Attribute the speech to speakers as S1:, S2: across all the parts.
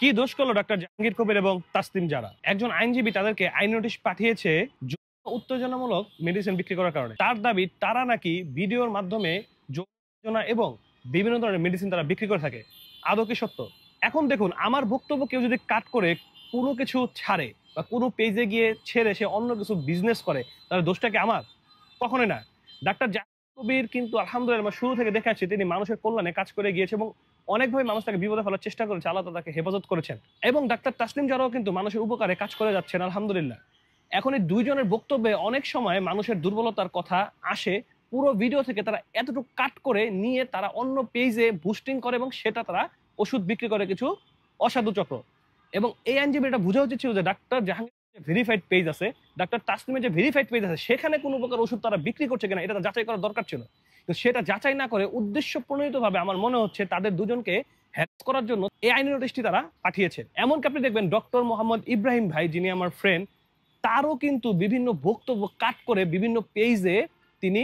S1: কি দোষ করলো ডাক্তার জাহাঙ্গীর কবির এবং তাসলিম জারা? একজন আইনজীবী তাদেরকে আইন নোটিশ পাঠিয়েছে উত্তেজনামূলক মেডিসিন বিক্রি করার কারণে। তার দাবি তারা নাকি ভিডিওর মাধ্যমে যৌন উত্তেজনা এবং বিভিন্ন ধরনের মেডিসিন তারা বিক্রি করে থাকে। আদৌ কি সত্য? এখন দেখুন, আমার বক্তব্য কেউ যদি কাট করে কোনো কিছু ছাড়ে বা কোনো পেজে গিয়ে ছেড়ে সে অন্য কিছু বিজনেস করে, তাহলে দোষটা কি আমার? কখনোই না। ডাক্তার জাহাঙ্গীর কবির কিন্তু আলহামদুলিল্লাহ শুরু থেকে দেখাচ্ছি তিনি মানুষের কল্যাণে কাজ করে গিয়েছে এবং অনেকভাবে মানুষ তাকে বিপদে ফেলার চেষ্টা করেছে, আল্লাহ তাকে হেফাজত করেছেন। এবং ডাক্তার তাসলিম জারাও কিন্তু মানুষের উপকারে কাজ করে যাচ্ছেন আলহামদুলিল্লাহ। এখন এই দুইজনের বক্তব্যে অনেক সময় মানুষের দুর্বলতার কথা আসে। পুরো ভিডিও থেকে তারা এতটুকু কাট করে নিয়ে তারা অন্য পেজে বুস্টিং করে এবং সেটা তারা ওষুধ বিক্রি করে কিছু অসাধু চক্র। এবং এই আইনজীবী এটা বোঝা উচিত ছিল যে ডাক্তার জাহাঙ্গীর ভেরিফাইড পেজ আছে, ডাক্তার তাসলিমের যে ভেরিফাইড পেজ আছে সেখানে কোনো প্রকার ওষুধ তারা বিক্রি করছে কিনা এটা যাচাই করার দরকার ছিল। তো সেটা যাচাই না করে উদ্দেশ্য প্রণোদিতভাবে আমার মনে হচ্ছে তাদের দুজনকে হ্যারাস করার জন্য এই আইনি নোটিশটি তারা পাঠিয়েছে। এমনকি আপনি দেখবেন ডক্টর মোহাম্মদ ইব্রাহিম ভাই, যিনি আমার ফ্রেন্ড, তারও কিন্তু বিভিন্ন বক্তব্য কাট করে বিভিন্ন পেজে তিনি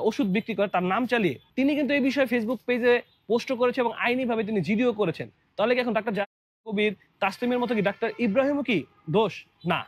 S1: ওষুধ বিক্রি করে তার নাম চালিয়ে তিনি কিন্তু এই বিষয়ে ফেসবুক পেজে পোস্ট করেছে এবং আইনিভাবে তিনি জিডিও করেছেন। তাহলে কি এখন ডাক্তার কবির তাসলিমের মতো কি ডাক্তার ইব্রাহিমও কি দোষ? না।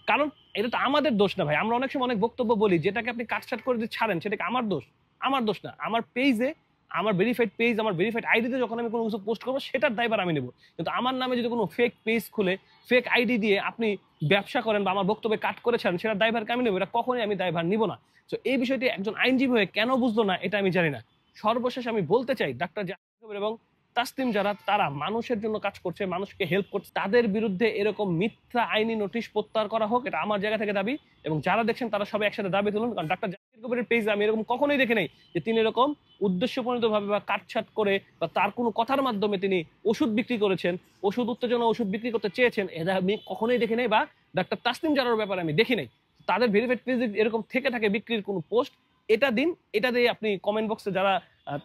S1: কারণ এটা তো আমাদের দোষ না ভাই। আমরা অনেক সময় অনেক বক্তব্য বলি যেটাকে আপনি কাটছাট করে দিয়ে ছাড়েন, সেটা কি আমার দোষ? আমার দোষ না। আমার পেজে, আমার ভেরিফাইড পেজ, আমার ভেরিফাইড আইডিতে যখন আমি কোনো কিছু পোস্ট করবো সেটার দায়ভার আমি নেব। কিন্তু আমার নামে যদি কোনো ফেক পেজ খুলে ফেক আইডি দিয়ে আপনি ব্যবসা করেন বা আমার বক্তব্যে কাট করেছেন, সেটার দায়ভারকে আমি নেব, এটা কখনোই আমি দায়ভার নিব না। তো এই বিষয়টি একজন আইনজীবী হয়ে কেন বুঝলো না এটা আমি জানি না। সর্বশেষ আমি বলতে চাই ডাক্তার জাহাঙ্গীর কবির এবং তাসলিম যারা তারা মানুষের জন্য কাজ করছে, মানুষকে হেল্প করছে, তাদের বিরুদ্ধে এরকম মিথ্যা আইনি নোটিশ প্রত্যাহার করা হোক, এটা আমার জায়গা থেকে দাবি। এবং যারা দেখছেন তারা সবাই একসাথে দাবি তুলুন। কারণ ডাক্তার জাহাঙ্গীর কবিরের পেজে আমি এরকম কখনোই দেখি নাই যে তিনি এরকম উদ্দেশ্যপ্রণোদিতভাবে বা কাটছাট করে বা তার কোনো কথার মাধ্যমে তিনি ওষুধ বিক্রি করেছেন, ওষুধ উত্তেজনা ওষুধ বিক্রি করতে চেয়েছেন, এটা আমি কখনোই দেখি নাই। বা ডাক্তার তাসলিম জারার ব্যাপারে আমি দেখি নাই। তাদের ভেরিফাইড পেজে এরকম থেকে থাকে বিক্রির কোনো পোস্ট, এটা দিন, এটা দিয়ে আপনি কমেন্ট বক্সে যারা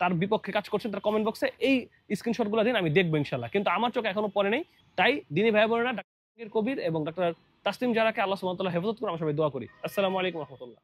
S1: তার বিপক্ষে কাজ করছেন তার কমেন্ট বক্সে এই স্ক্রিনশটগুলো দিন, আমি দেখবো ইনশাল্লাহ। কিন্তু আমার চোখে এখনো পড়ে নেই। তাই দিনী ভাই বোনেরা, ডাক্তার কবির এবং ডাক্তার তাসলিম জারাকে আল্লাহ সুবহানাহু ওয়া তাআলা হেফাজত করে আমরা সবাই দোয়া করি। আসসালামু আলাইকুম ওয়া রাহমাতুল্লাহ।